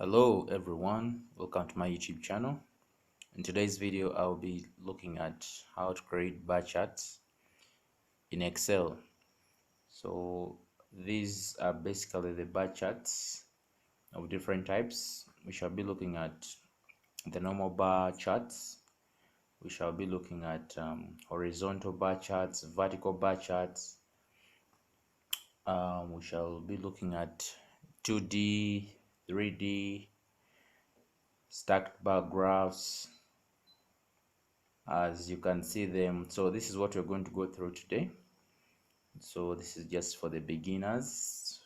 Hello everyone, welcome to my YouTube channel. In today's video I'll be looking at how to create bar charts in Excel. So these are basically the bar charts of different types. We shall be looking at the normal bar charts. We shall be looking at horizontal bar charts, vertical bar charts. We shall be looking at 2D, 3D, stacked bar graphs, as you can see them. So this is what we're going to go through today. So this is just for the beginners.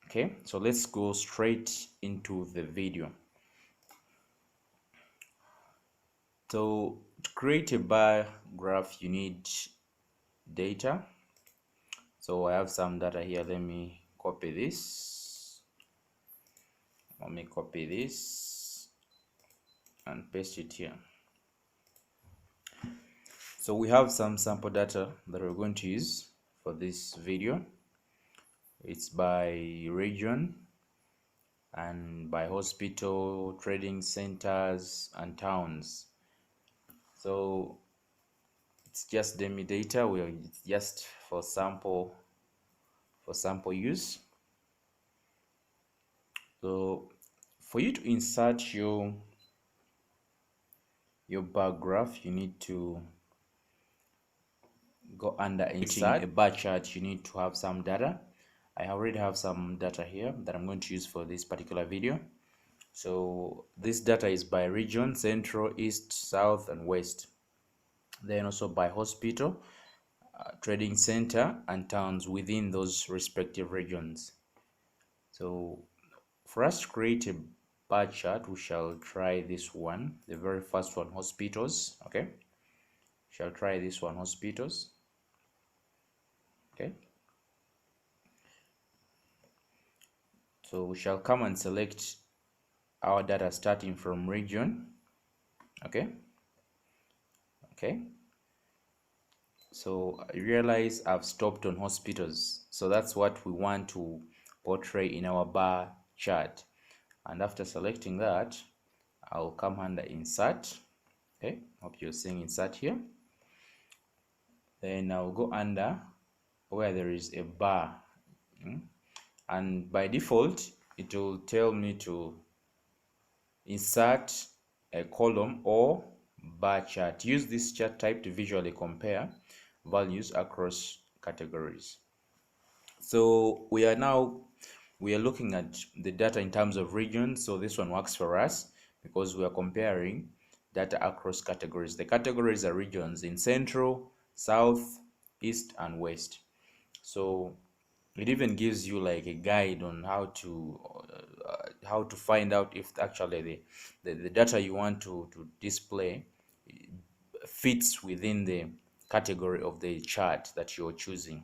Okay, so let's go straight into the video. So to create a bar graph you need data. So I have some data here. Let me copy this and paste it here. So we have some sample data that we're going to use for this video. It's by region and by hospital, trading centers and towns. So it's just dummy data. We're just for sample use. So for you to insert your bar graph, you need to go under insert a bar chart. You need to have some data. I already have some data here that I'm going to use for this particular video. So this data is by region: central, east, south and west. Then also by hospital, trading center and towns within those respective regions. So for us to create a bar chart, we shall try this one, the very first one, hospitals. Okay, we shall try this one, hospitals. Okay, so we shall come and select our data starting from region. Okay, so I realize I've stopped on hospitals, so that's what we want to portray in our bar chart. And after selecting that, I'll come under insert. Okay, hope you're seeing insert here. Then I'll go under where there is a bar, and by default it will tell me to insert a column or bar chart. Use this chart type to visually compare values across categories. So we are looking at the data in terms of region. So this one works for us because we are comparing data across categories. The categories are regions in central, south, east and west. So it even gives you like a guide on how to find out if actually the data you want to display fits within the category of the chart that you're choosing.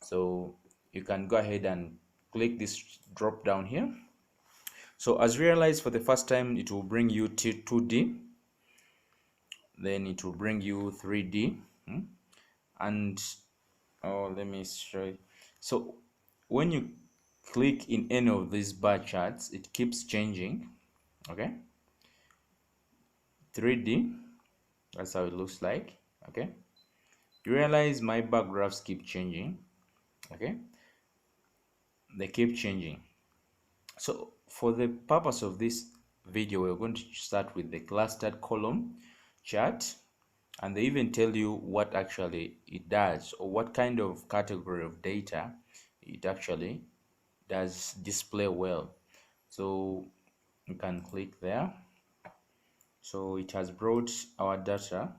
So you can go ahead and click this drop down here. So as realized, for the first time it will bring you 2D, then it will bring you 3D, and let me show you. So when you click in any of these bar charts, it keeps changing. Okay, 3D, that's how it looks like. Okay, you realize my bar graphs keep changing. Okay, they keep changing. So for the purpose of this video, we're going to start with the clustered column chart, and they even tell you what actually it does, or what kind of category of data it actually does display well. So you can click there. So it has brought our data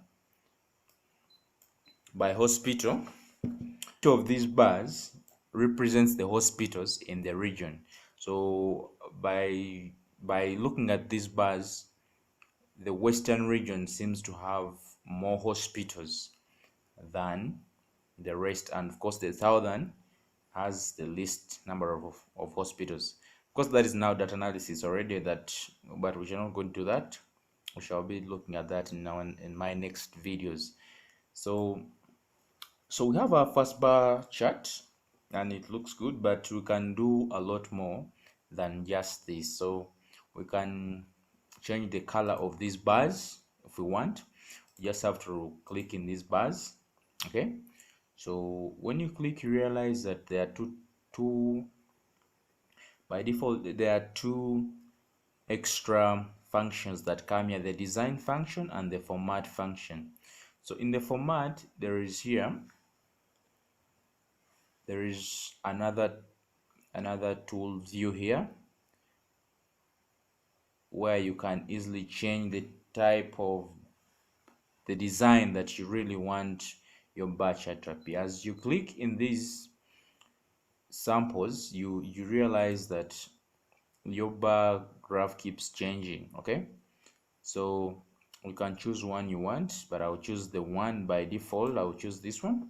by hospital. Two of these bars represents the hospitals in the region. So by looking at these bars, the western region seems to have more hospitals than the rest, and of course the southern has the least number of hospitals. Of course, that is now data analysis already, but we shall not go into that. We shall be looking at that in my next videos. So we have our first bar chart and it looks good, but we can do a lot more than just this. So we can change the color of these bars if we want. You just have to click in these bars. Okay, so when you click, you realize that there are two by default there are two extra functions that come here: the design function and the format function. So in the format, there is another tool view here, where you can easily change the type of the design that you really want your bar chart to appear. As you click in these samples, you realize that your bar graph keeps changing. Okay, so you can choose one you want, but I'll choose the one by default. I'll choose this one,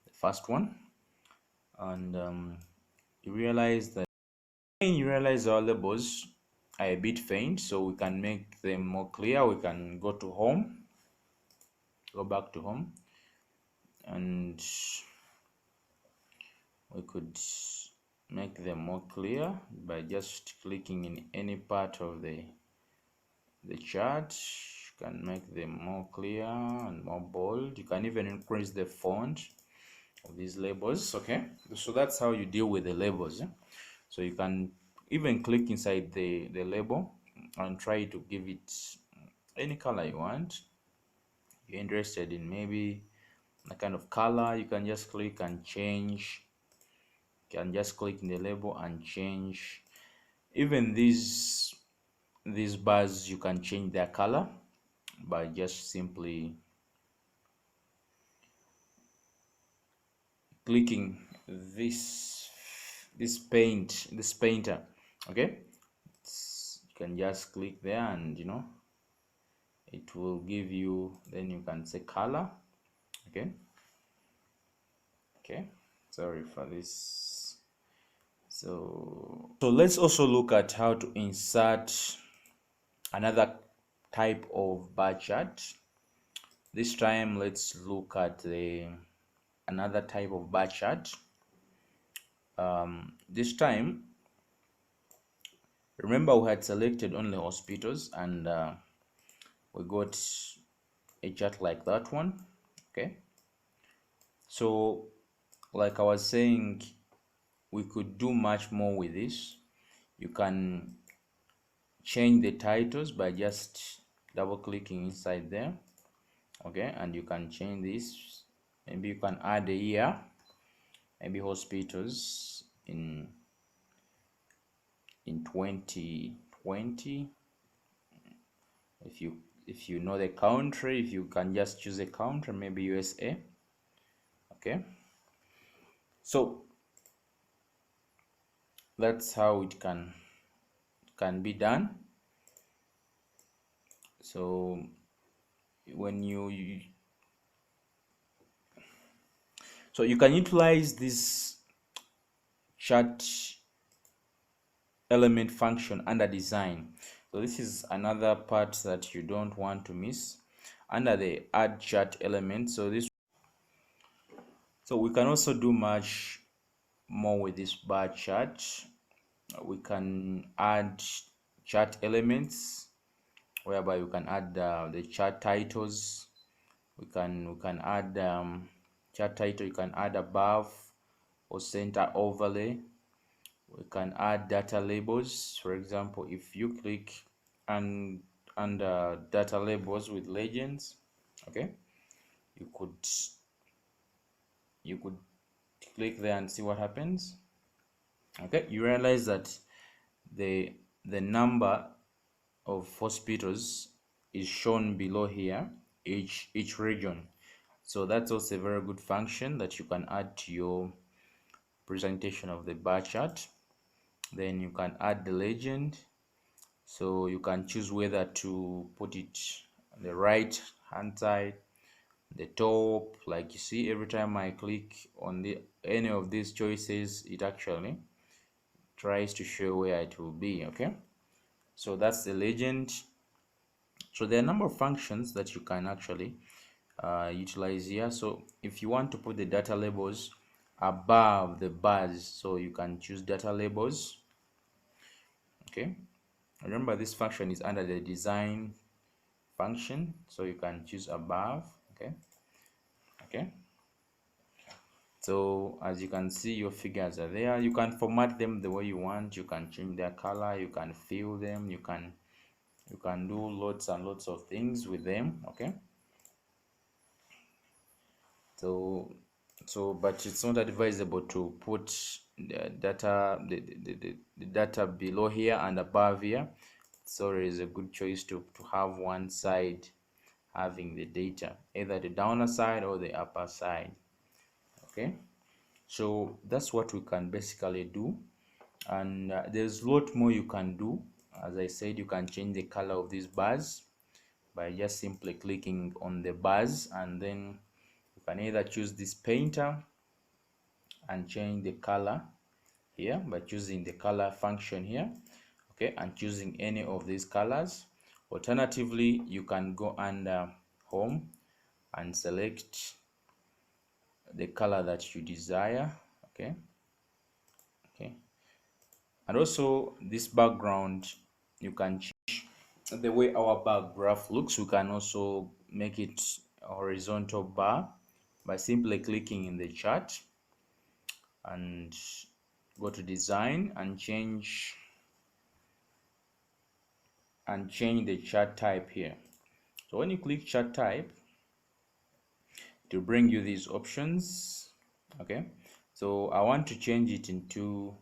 the first one. And you realize our labels are a bit faint, so we can make them more clear. We can go back to home, and we could make them more clear by just clicking in any part of the chart. You can make them more clear and more bold. You can even increase the font of these labels. Okay, so that's how you deal with the labels. So you can even click inside the label and try to give it any color you want. You're interested in maybe a kind of color, you can just click and change. You can just click in the label and change. Even these bars, you can change their color by just simply clicking this painter. Okay, you can just click there, and it will give you, then you can say color. Okay, sorry for this. So let's also look at how to insert another type of bar chart. This time let's look at another type of bar chart. This time, remember, we had selected only hospitals, and we got a chart like that one. Okay, so like I was saying, we could do much more with this. You can change the titles by just double clicking inside there. Okay, and you can change this. Maybe you can add a year, maybe hospitals in 2020. If you know the country, if you can just choose a country, maybe USA. Okay, so that's how it can be done. So when you can utilize this chart element function under design. So this is another part that you don't want to miss under the add chart element. So we can also do much more with this bar chart. We can add chart elements, whereby you can add the chart titles. We can add chart title. You can add above or center overlay. We can add data labels. For example, if you click under data labels with legends, okay, you could click there and see what happens. Okay, you realize that the number of hospitals is shown below here, each region. So that's also a very good function that you can add to your presentation of the bar chart. Then you can add the legend, so you can choose whether to put it on the right hand side, the top. Like you see, every time I click on any of these choices, it actually tries to show where it will be. Okay, so that's the legend. So there are a number of functions that you can actually utilize here. So if you want to put the data labels above the bars, so you can choose data labels. Okay, remember this function is under the design function, so you can choose above. Okay, so as you can see, your figures are there. You can format them the way you want. You can change their color, you can fill them, you can do lots and lots of things with them. Okay, so but it's not advisable to put the data the data below here and above here. So it is a good choice to have one side having the data, either the downer side or the upper side. Okay, so that's what we can basically do. And there's a lot more you can do. As I said, you can change the color of these bars by just simply clicking on the bars, and then you can either choose this painter and change the color here by choosing the color function here. Okay, and choosing any of these colors. Alternatively, you can go under home and select the color that you desire. Okay, and also this background, you can change the way our bar graph looks. We can also make it a horizontal bar by simply clicking in the chart and go to design and change the chart type here. So when you click chart type, to bring you these options. Okay, so I want to change it into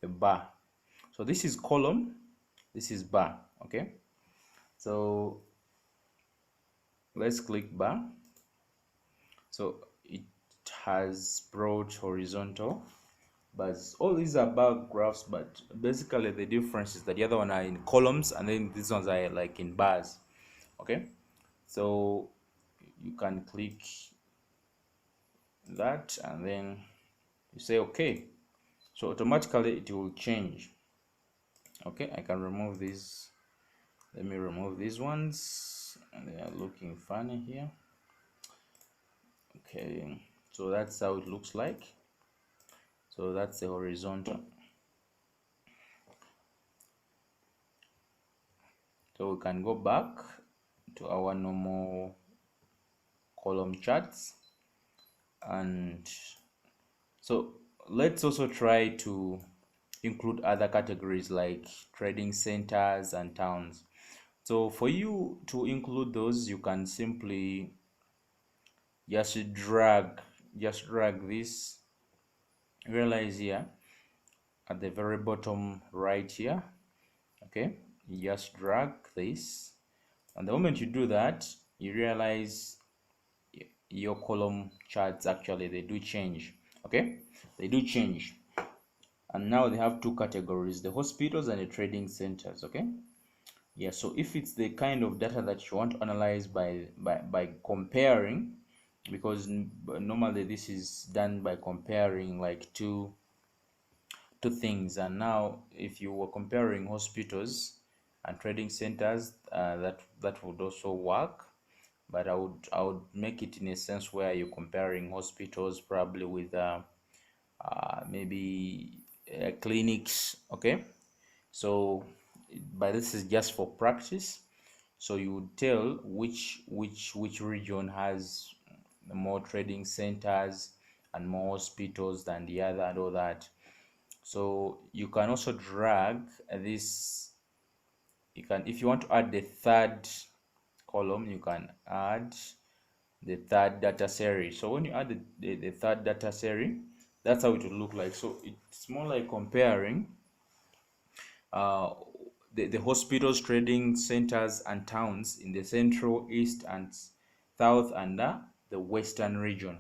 a bar. So this is column, this is bar. Okay, so let's click bar. So it has brought horizontal, but all these are bar graphs, but basically the difference is that the other one are in columns and then these ones are like in bars. Okay, so you can click that and then you say okay, so automatically it will change. Okay, I can remove these. Let me remove these ones, and they are looking funny here. Okay, so that's how it looks like. So that's the horizontal. So we can go back to our normal column charts, and so let's also try to include other categories like trading centers and towns. So for you to include those, you can simply just drag this. Realize here at the very bottom right here. Okay, you just drag this, and the moment you do that, you realize your column charts actually they do change. Okay, they do change, and now they have two categories: the hospitals and the trading centers. Okay, yeah, so if it's the kind of data that you want to analyze by comparing, because normally this is done by comparing like two things, and now if you were comparing hospitals and trading centers, that would also work, but I would make it in a sense where you're comparing hospitals probably with maybe clinics. Okay, so but this is just for practice. So you would tell which region has more trading centers and more hospitals than the other and all that. So you can also drag this. You can, if you want to add the third column, you can add the third data series. So when you add the third data series, that's how it will look like. So it's more like comparing uh, the hospitals, trading centers and towns in the central, east and south and the western region.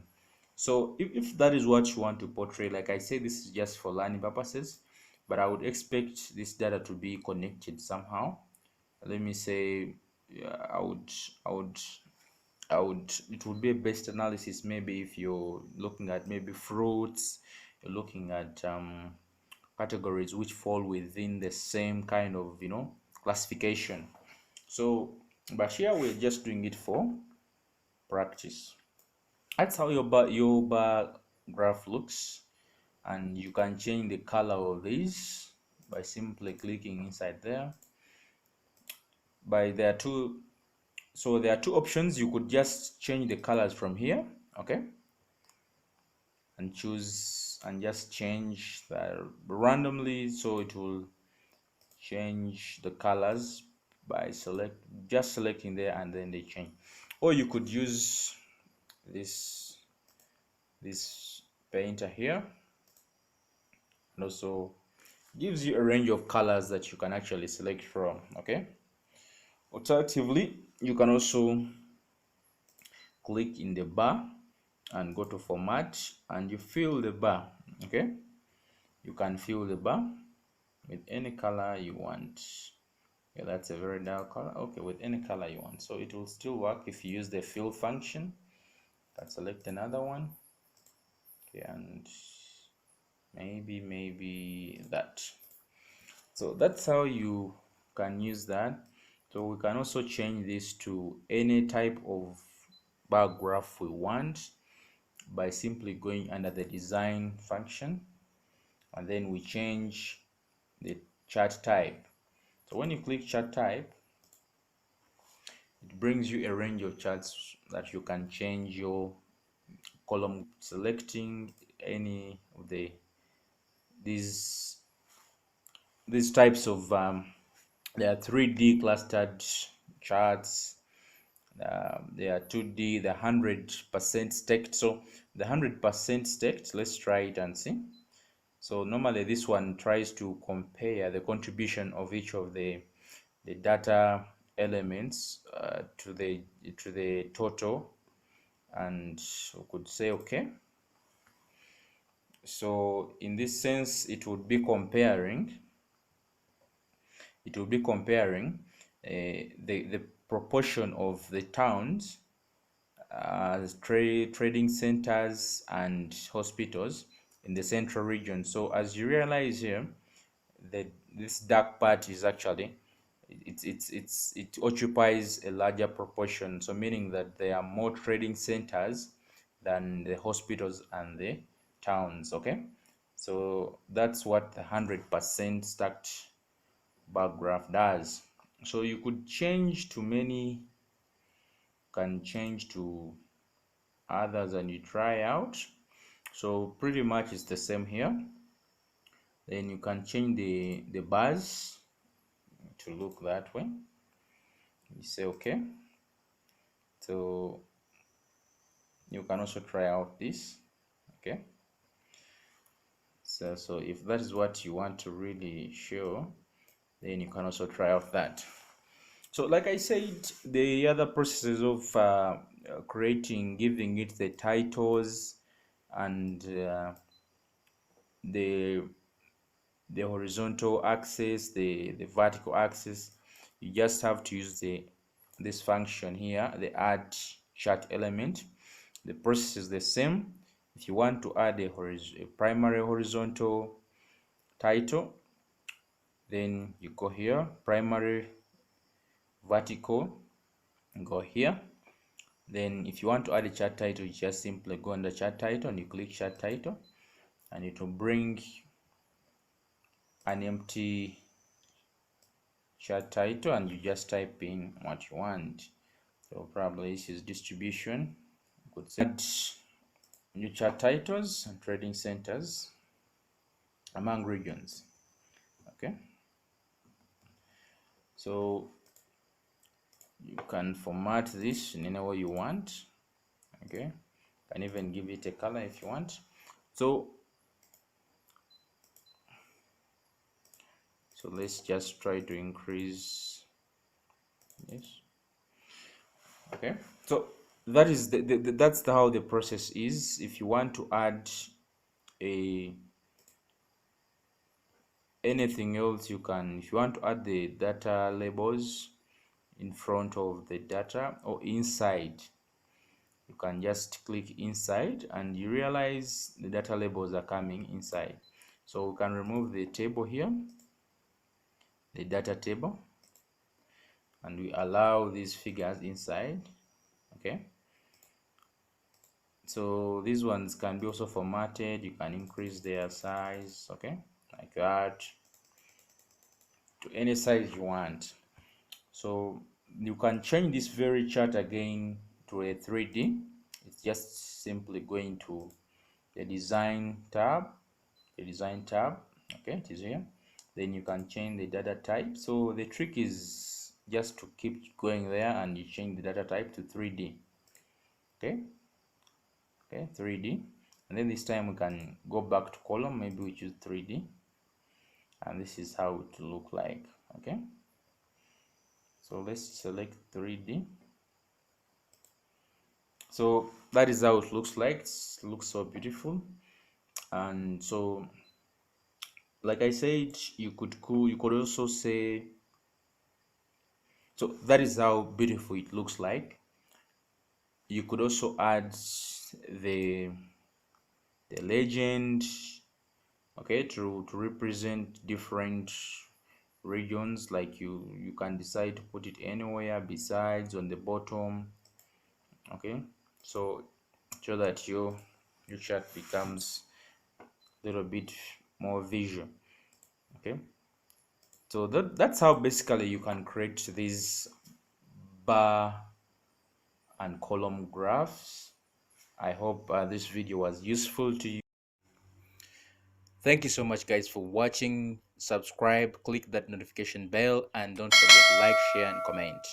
So if that is what you want to portray, like I say, this is just for learning purposes, but I would expect this data to be connected somehow. Let me say, yeah, it would be a best analysis maybe if you're looking at maybe fruits, you're looking at categories which fall within the same kind of classification. So but here we're just doing it for practice. That's how your bar graph looks, and you can change the color of these by simply clicking inside there. There are two options. You could just change the colors from here, okay, and choose and just change that randomly, so it will change the colors by selecting there, and then they change. Or you could use this painter here, and also gives you a range of colors that you can actually select from, okay. Alternatively, you can also click in the bar and go to format, and you fill the bar, okay. You can fill the bar with any color you want. Yeah, that's a very dark color. Okay, with any color you want, so it will still work if you use the fill function. Can select another one, okay, and maybe that. So that's how you can use that. So we can also change this to any type of bar graph we want by simply going under the design function, and then we change the chart type. So when you click chart type, it brings you a range of charts that you can change your column, selecting any of these types of there are 3D clustered charts, there are 2D, the 100% staked. So the 100% staked, let's try it and see. So normally this one tries to compare the contribution of each of the data elements to the total, and we could say okay. So in this sense, it would be comparing the proportion of the towns, trading centers and hospitals in the central region. So as you realize here, that this dark part is actually it occupies a larger proportion, so meaning that there are more trading centers than the hospitals and the towns, okay. So that's what the 100% stacked bar graph does. So you could change to many, can change to others, and you try out. So pretty much it's the same here. Then you can change the bars to look that way. You say okay. So you can also try out this, okay. So if that is what you want to really show, then you can also try out that. So like I said, the other processes of creating, giving it the titles and the horizontal axis, the vertical axis, you just have to use this function here, the add chart element. The process is the same. If you want to add a primary horizontal title, then you go here, primary vertical, go here. Then if you want to add a chart title, you just simply go under chart title and you click chart title, and it will bring an empty chart title, and you just type in what you want. So probably this is distribution. You could add new chart titles and trading centers among regions, okay. So you can format this in any way you want, okay. You can even give it a color if you want. So let's just try to increase this, okay. So that is that's how the process is. If you want to add anything else, you can. If you want to add the data labels in front of the data or inside, you can just click inside, and you realize the data labels are coming inside. So we can remove the table here, the data table, and we allow these figures inside, okay. So these ones can be also formatted. You can increase their size, okay, like that. to any size you want. So you can change this very chart again to a 3D. It's just simply going to the design tab, okay, it is here. Then you can change the data type. So the trick is just to keep going there and you change the data type to 3D. Okay, 3D, and then this time we can go back to column. Maybe we choose 3D, and this is how it will look like. Okay, so let's select 3D. So that is how it looks like. It looks so beautiful. And so, like I said, you could also say, so that is how beautiful it looks like. You could also add the legend, okay, to represent different regions. Like you can decide to put it anywhere besides on the bottom. Okay, so that your chart becomes a little bit more visual. Okay, so that's how basically you can create these bar and column graphs. I hope this video was useful to you. Thank you so much guys for watching. Subscribe, click that notification bell, and don't forget to like, share and comment.